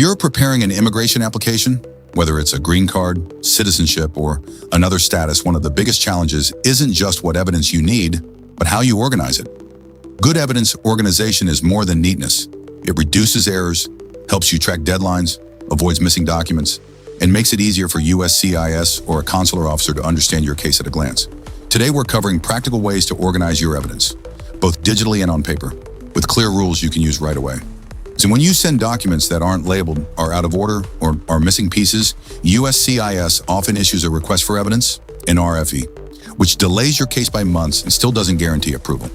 You're preparing an immigration application, whether it's a green card, citizenship, or another status. One of the biggest challenges isn't just what evidence you need, but how you organize it. Good evidence organization is more than neatness. It reduces errors, helps you track deadlines, avoids missing documents, and makes it easier for USCIS or a consular officer to understand your case at a glance. Today, we're covering practical ways to organize your evidence, both digitally and on paper, with clear rules you can use right away. So when you send documents that aren't labeled, are out of order, or are missing pieces, USCIS often issues a request for evidence, an RFE, which delays your case by months and still doesn't guarantee approval.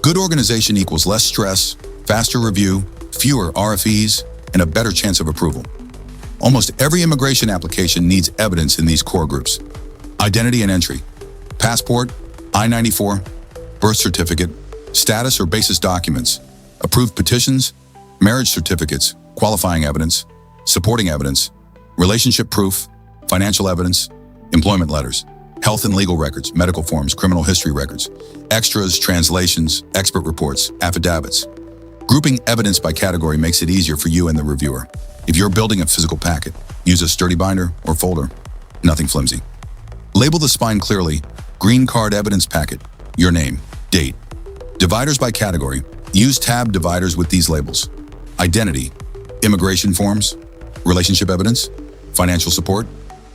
Good organization equals less stress, faster review, fewer RFEs, and a better chance of approval. Almost every immigration application needs evidence in these core groups: identity and entry, passport, I-94, birth certificate, status or basis documents, approved petitions, marriage certificates, qualifying evidence, supporting evidence, relationship proof, financial evidence, employment letters, health and legal records, medical forms, criminal history records, extras, translations, expert reports, affidavits. Grouping evidence by category makes it easier for you and the reviewer. If you're building a physical packet, use a sturdy binder or folder, nothing flimsy. Label the spine clearly: green card evidence packet, your name, date. Dividers by category. Use tab dividers with these labels: identity, immigration forms, relationship evidence, financial support,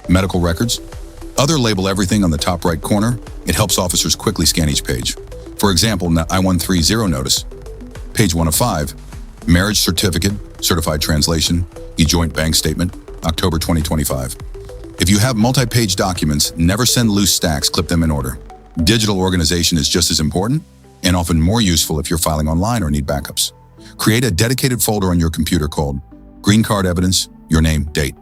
medical records. Other label everything on the top right corner. It helps officers quickly scan each page. For example, I-130 notice, page 1 of 5, marriage certificate, certified translation, e-joint bank statement, October 2025. If you have multi-page documents, never send loose stacks, clip them in order. Digital organization is just as important and often more useful if you're filing online or need backups. Create a dedicated folder on your computer called Green Card Evidence, your name, date.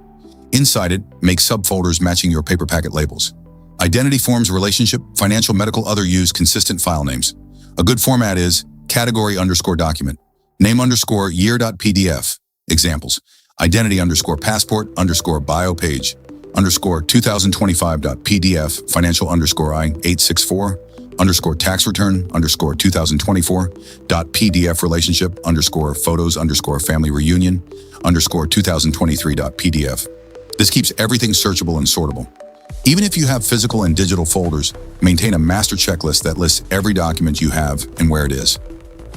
Inside it, make subfolders matching your paper packet labels. Identity forms, relationship, financial, medical, other. Use consistent file names. A good format is category _ document, name _ year.pdf. Examples: identity _ passport _ bio page _ 2025.pdf, financial _ I-864 _ tax return _ 2024.pdf, relationship _ photos _ family reunion _ 2023.pdf. This keeps everything searchable and sortable. Even if you have physical and digital folders, maintain a master checklist that lists every document you have and where it is.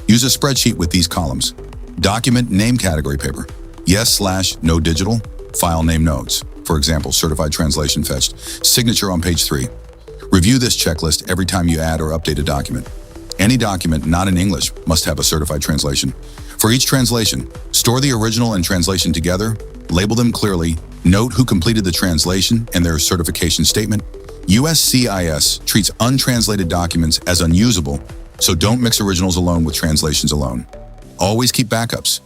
Use a spreadsheet with these columns: document name category paper, yes/no digital, file name notes, for example, certified translation fetched, signature on page 3. Review this checklist every time you add or update a document. Any document not in English must have a certified translation. For each translation, store the original and translation together, label them clearly, note who completed the translation and their certification statement. USCIS treats untranslated documents as unusable, so don't mix originals alone with translations alone. Always keep backups: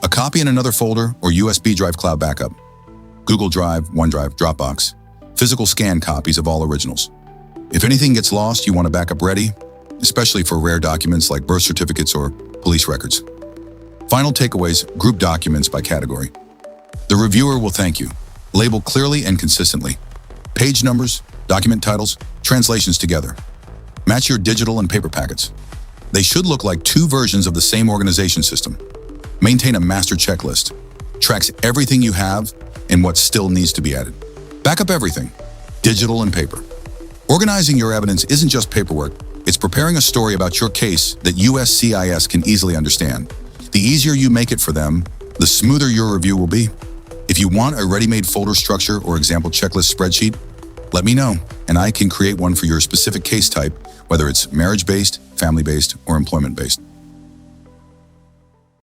a copy in another folder or USB drive cloud backup, Google Drive, OneDrive, Dropbox, physical scan copies of all originals. If anything gets lost, you want a backup ready, especially for rare documents like birth certificates or police records. Final takeaways: group documents by category. The reviewer will thank you. Label clearly and consistently. Page numbers, document titles, translations together. Match your digital and paper packets. They should look like two versions of the same organization system. Maintain a master checklist. Tracks everything you have and what still needs to be added. Back up everything, digital and paper. Organizing your evidence isn't just paperwork. It's preparing a story about your case that USCIS can easily understand. The easier you make it for them, the smoother your review will be. If you want a ready-made folder structure or example checklist spreadsheet, let me know, and I can create one for your specific case type, whether it's marriage-based, family-based, or employment-based.